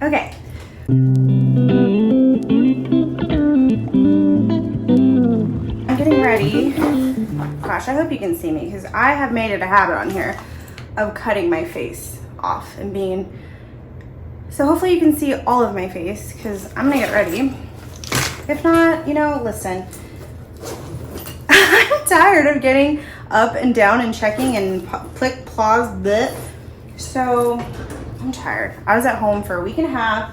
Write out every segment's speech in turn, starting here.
Okay. I'm getting ready. Gosh, I hope you can see me because I have made it a habit on here of cutting my face off and being... So hopefully you can see all of my face because I'm gonna get ready. If not, listen. I'm tired of getting up and down and checking and click, pause, bleh. So I'm tired. I was at home for a week and a half.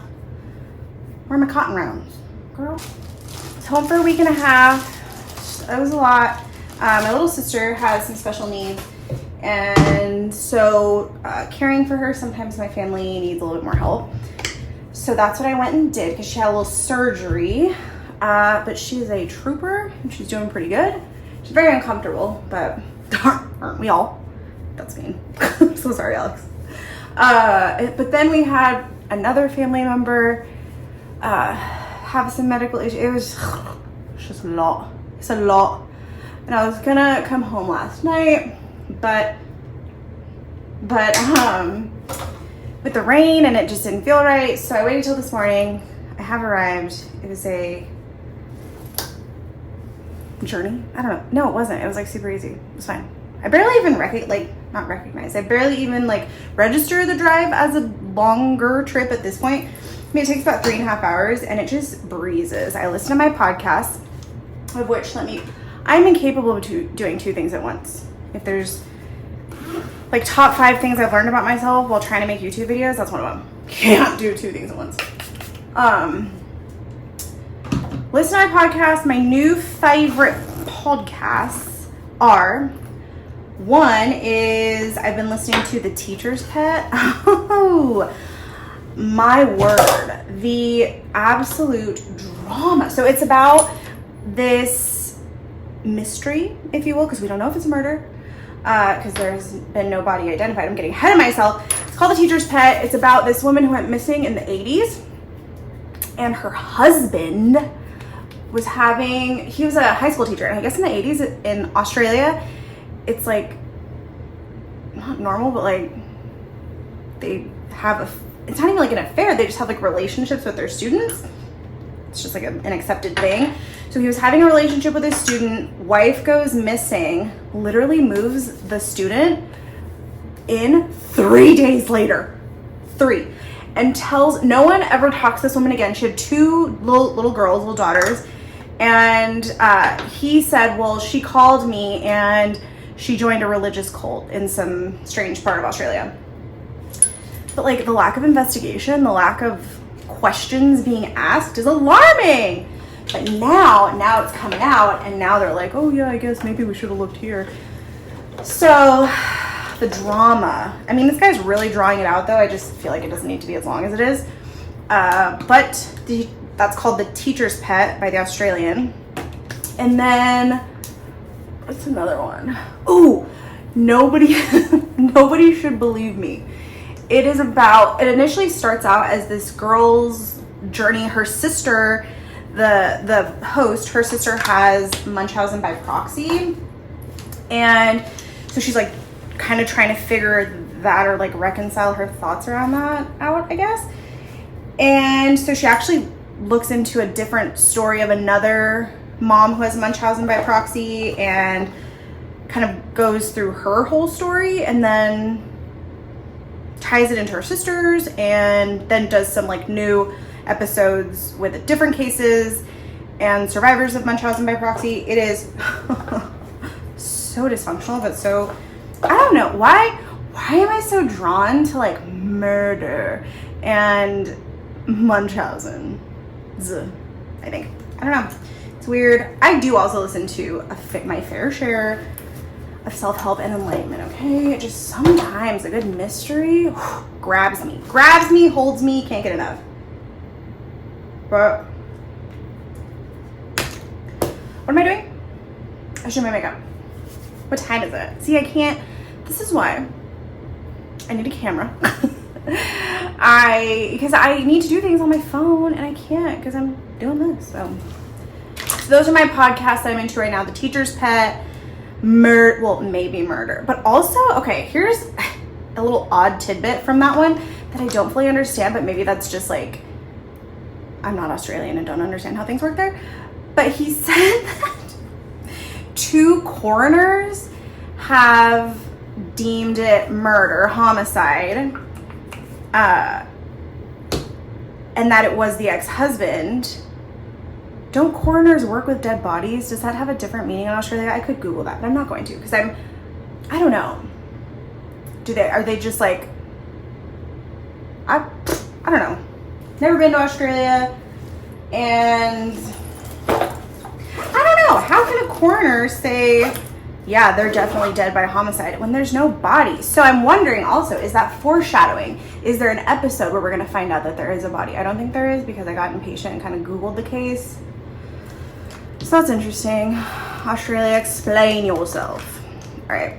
Where are my cotton rounds? Girl. I was home for a week and a half. That was a lot. My little sister has some special needs. And so caring for her, sometimes my family needs a little bit more help. So that's what I went and did because she had a little surgery. But she's a trooper and she's doing pretty good. She's very uncomfortable, but aren't we all? That's mean. I'm so sorry, Alex. But then we had another family member have some medical issues. It was just a lot. It's a lot. And I was gonna come home last night, but with the rain and it just didn't feel right. So I waited till this morning. I have arrived. It was a journey. I don't know. No, it wasn't. It was like super easy. It was fine. I barely even not recognize. I barely even register the drive as a longer trip at this point. I mean, it takes about 3.5 hours and it just breezes. I listen to my podcast, of which I'm incapable of doing two things at once. If there's top 5 things I've learned about myself while trying to make YouTube videos, that's one of them. Can't do 2 things at once. Listen to my podcast. My new favorite podcasts are, one is I've been listening to The Teacher's Pet. Oh, my word. The absolute drama. So it's about this mystery, if you will, because we don't know if it's a murder, because there's been no body identified. I'm getting ahead of myself. It's called The Teacher's Pet. It's about this woman who went missing in the 80s, and her husband he was a high school teacher, and I guess in the 80s in Australia, it's not normal, but they have it's not even an affair, they just have relationships with their students. It's just an accepted thing. So he was having a relationship with his student, wife goes missing, literally moves the student in 3 days later. 3. And no one ever talks to this woman again. She had 2 little girls, little daughters. And he said, well, she called me and she joined a religious cult in some strange part of Australia. But the lack of investigation, the lack of questions being asked is alarming. But now it's coming out, and now they're like, oh yeah, I guess maybe we should have looked here. So the drama. I mean, this guy's really drawing it out, though. I just feel like it doesn't need to be as long as it is. But that's called The Teacher's Pet by The Australian. And then, what's another one? Ooh, nobody should believe me. It initially starts out as this girl's journey. Her sister, the host, her sister has Munchausen by proxy. And so she's kind of trying to figure that or reconcile her thoughts around that out, I guess. And so she actually looks into a different story of another mom who has Munchausen by proxy and kind of goes through her whole story and then ties it into her sister's and then does some new episodes with different cases and survivors of Munchausen by proxy. It is so dysfunctional, but so, I don't know, why am I so drawn to murder and Munchausen? I think. I don't know. It's weird. I do also listen to my fair share of self-help and enlightenment, okay? Just sometimes a good mystery grabs me, holds me, can't get enough. But what am I doing? I should do my makeup. What time is it? See, I can't. This is why I need a camera. Because I need to do things on my phone and I can't because I'm doing this. So those are my podcasts that I'm into right now. The Teacher's Pet, maybe murder. But also, okay, here's a little odd tidbit from that one. that I don't fully understand, but maybe that's just like, I'm not Australian and don't understand how things work there. But he said that 2 coroners have deemed it murder, homicide, and that it was the ex-husband. Don't coroners work with dead bodies? Does that have a different meaning in Australia? I could Google that, but I'm not going to, because I don't know. Are they just like, I don't know. Never been to Australia, and I don't know. How can a coroner say, yeah, they're definitely dead by homicide when there's no body? So I'm wondering also, is that foreshadowing? Is there an episode where we're going to find out that there is a body? I don't think there is, because I got impatient and kind of Googled the case. So that's interesting. Australia, explain yourself. All right.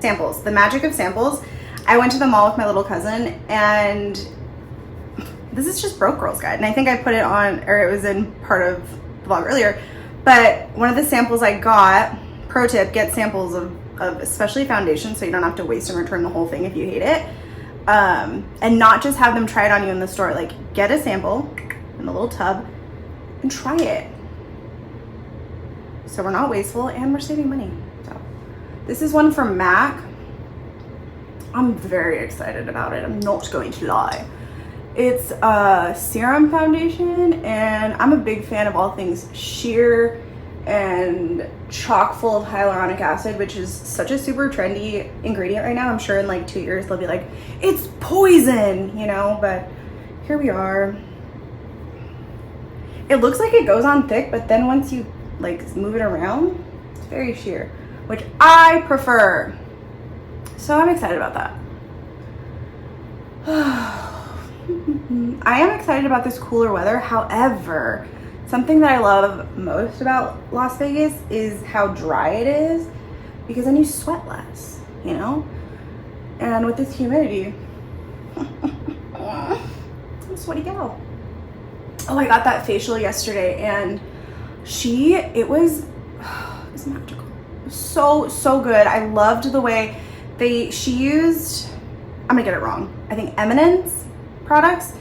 Samples. The magic of samples. I went to the mall with my little cousin, and this is just Broke Girl's Guide. And I think I put it on, or it was in part of the vlog earlier. But one of the samples I got, pro tip, get samples of especially foundation, so you don't have to waste and return the whole thing if you hate it. And not just have them try it on you in the store. Like, get a sample in the little tub and try it. So we're not wasteful and we're saving money. So this is one from MAC. I'm very excited about it. I'm not going to lie. It's a serum foundation, and I'm a big fan of all things sheer and chock full of hyaluronic acid, which is such a super trendy ingredient right now. I'm sure in like 2 years they'll be like, it's poison, you know, but here we are. It looks like it goes on thick, but then once you like move it around, it's very sheer, which I prefer. So I'm excited about that. I am excited about this cooler weather. However, something that I love most about Las Vegas is how dry it is, because then you sweat less, you know? And with this humidity, I'm a sweaty gal. Oh, I got that facial yesterday, and it was magical. It was so good. I loved the way she used, I'm gonna get it wrong, I think Eminence products.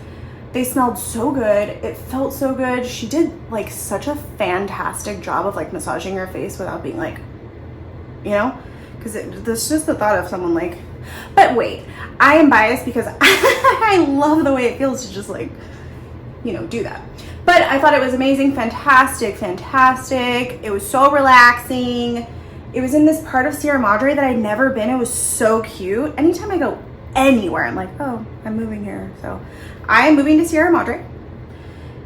They smelled so good. It felt so good. She did like such a fantastic job of like massaging your face without being like, you know, because there's just the thought of someone like, but wait, I am biased because I love the way it feels to just like, you know, do that. But I thought it was amazing. Fantastic. It was so relaxing. It was in this part of Sierra Madre that I'd never been. It was so cute. Anytime I go anywhere, I'm like, oh, I'm moving here. So I am moving to Sierra Madre,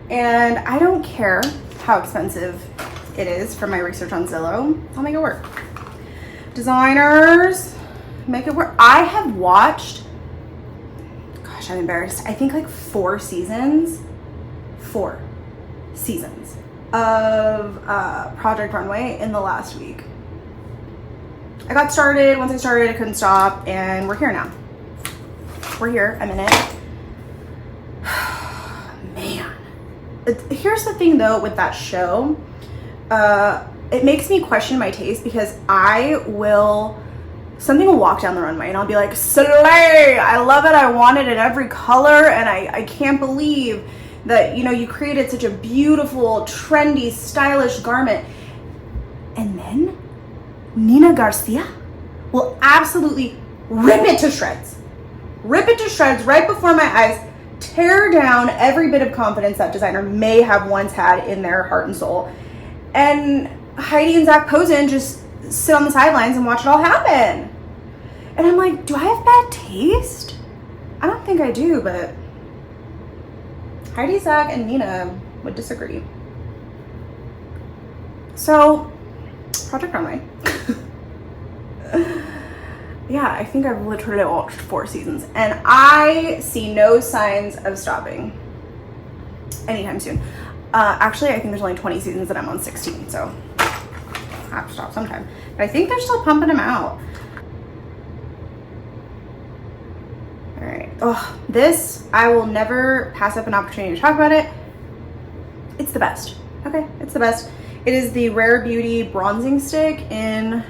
and I don't care how expensive it is from my research on Zillow. I'll make it work. Designers, make it work. I have watched, gosh, I'm embarrassed, I think like 4 seasons of Project Runway in the last week. Once I started, I couldn't stop, and we're here now. We're here, I'm in it. Man. Here's the thing though with that show, it makes me question my taste, because something will walk down the runway and I'll be like, slay, I love it, I want it in every color, and I can't believe that, you know, you created such a beautiful, trendy, stylish garment. And then Nina Garcia will absolutely rip it to shreds right before my eyes, tear down every bit of confidence that designer may have once had in their heart and soul. And Heidi and Zach Posen just sit on the sidelines and watch it all happen. And I'm like, do I have bad taste? I don't think I do, but Heidi, Zach, and Nina would disagree. So, Project Runway. Yeah, I think I've literally watched 4 seasons, and I see no signs of stopping anytime soon. Actually, I think there's only 20 seasons and I'm on 16, so I have to stop sometime. But I think they're still pumping them out. All right. Oh, this, I will never pass up an opportunity to talk about it. It's the best. Okay, it's the best. It is the Rare Beauty Bronzing Stick in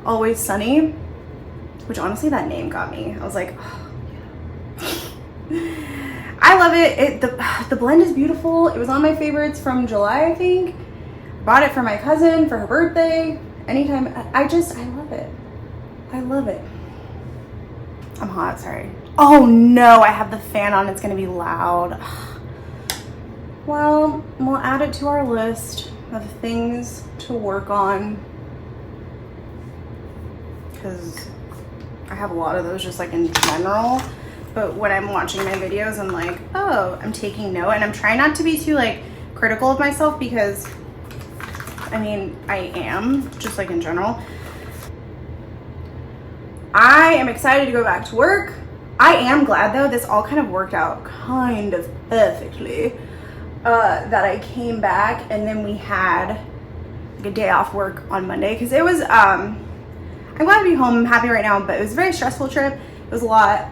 Always Sunny, which honestly, that name got me. I was like, oh, yeah. I love it. The blend is beautiful. It was on my favorites from July, I think. Bought it for my cousin for her birthday. Anytime. I love it. I love it. I'm hot, sorry. Oh no, I have the fan on. It's gonna be loud. Well, we'll add it to our list of things to work on, because I have a lot of those just like in general. But when I'm watching my videos, I'm like, oh, I'm taking note, and I'm trying not to be too like critical of myself, because I mean, I am, just like in general. I am excited to go back to work. I am glad though, this all kind of worked out kind of perfectly, that I came back and then we had like a day off work on Monday, because it was, I'm glad to be home, I'm happy right now, but it was a very stressful trip. It was a lot,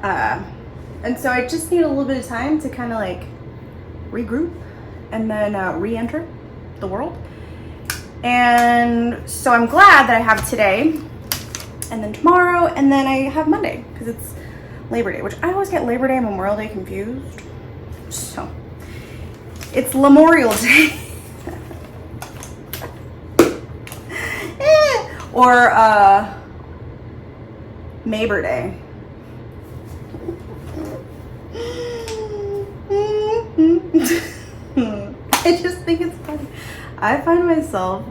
and so I just need a little bit of time to kind of like regroup and then re-enter the world. And so I'm glad that I have today and then tomorrow, and then I have Monday, because it's Labor Day, which I always get Labor Day and Memorial Day confused. So it's Memorial Day. Or Mabor Day. I just think it's funny. I find myself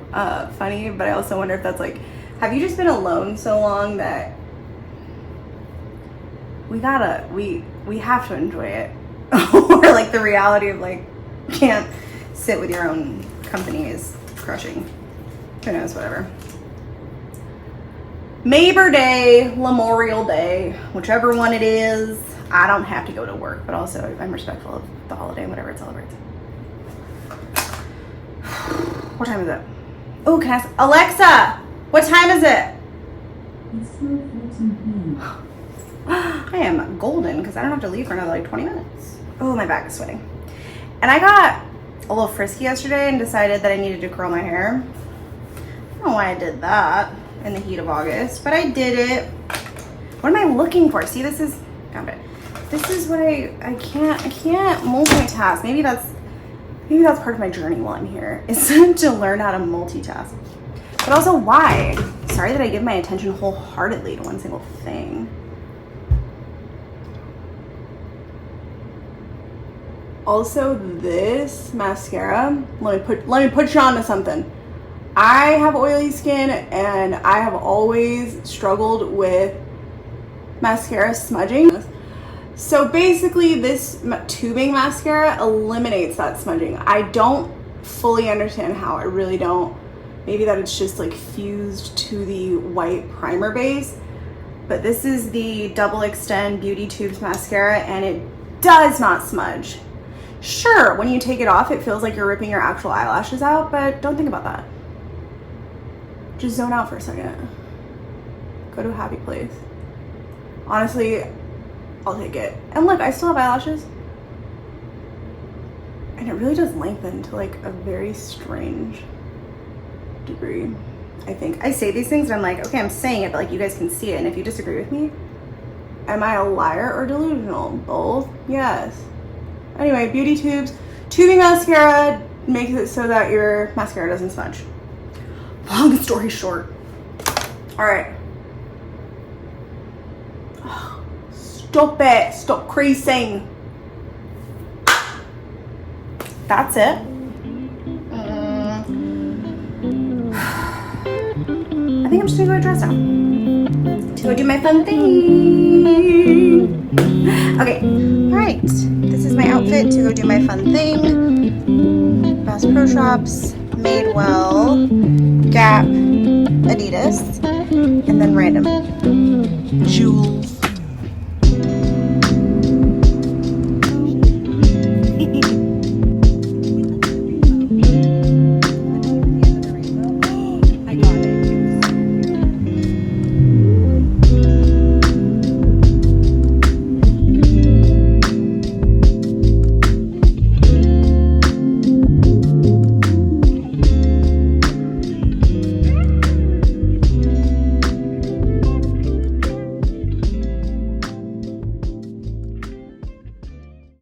funny, but I also wonder if that's like, have you just been alone so long that we have to enjoy it? Or like the reality of like, can't sit with your own company is crushing. Who knows, whatever. Mabor Day, Memorial Day, whichever one it is, I don't have to go to work, but also I'm respectful of the holiday, whatever it celebrates. What time is it? Oh, can I ask Alexa, what time is it? It's 12:14 p.m. I am golden because I don't have to leave for another like 20 minutes. Oh, my back is sweating. And I got a little frisky yesterday and decided that I needed to curl my hair. I don't know why I did that in the heat of August, but I did it. What am I looking for? See, this is, got it. This is what I can't multitask. Maybe that's part of my journey while I'm here, is to learn how to multitask. But also, why? Sorry that I give my attention wholeheartedly to one single thing. Also, this mascara, let me put you on to something. I have oily skin and I have always struggled with mascara smudging. So basically this tubing mascara eliminates that smudging. I don't fully understand how, I really don't. Maybe that it's just like fused to the white primer base. But this is the Double Extend Beauty Tubes mascara and it does not smudge. Sure, when you take it off, it feels like you're ripping your actual eyelashes out, but don't think about that. Just zone out for a second. Go to a happy place. Honestly, I'll take it. And look, I still have eyelashes. And it really does lengthen to like a very strange degree, I think. I say these things and I'm like, okay, I'm saying it, but like you guys can see it. And if you disagree with me, am I a liar or delusional? Both? Yes. Anyway, Beauty Tubes. Tubing mascara makes it so that your mascara doesn't smudge. Long story short. All right. Oh, stop it. Stop creasing. That's it. I think I'm just gonna go dress out to go do my fun thing. Okay, all right. This is my outfit to go do my fun thing. Bass Pro Shops, Madewell, Gap, Adidas, and then random jewels.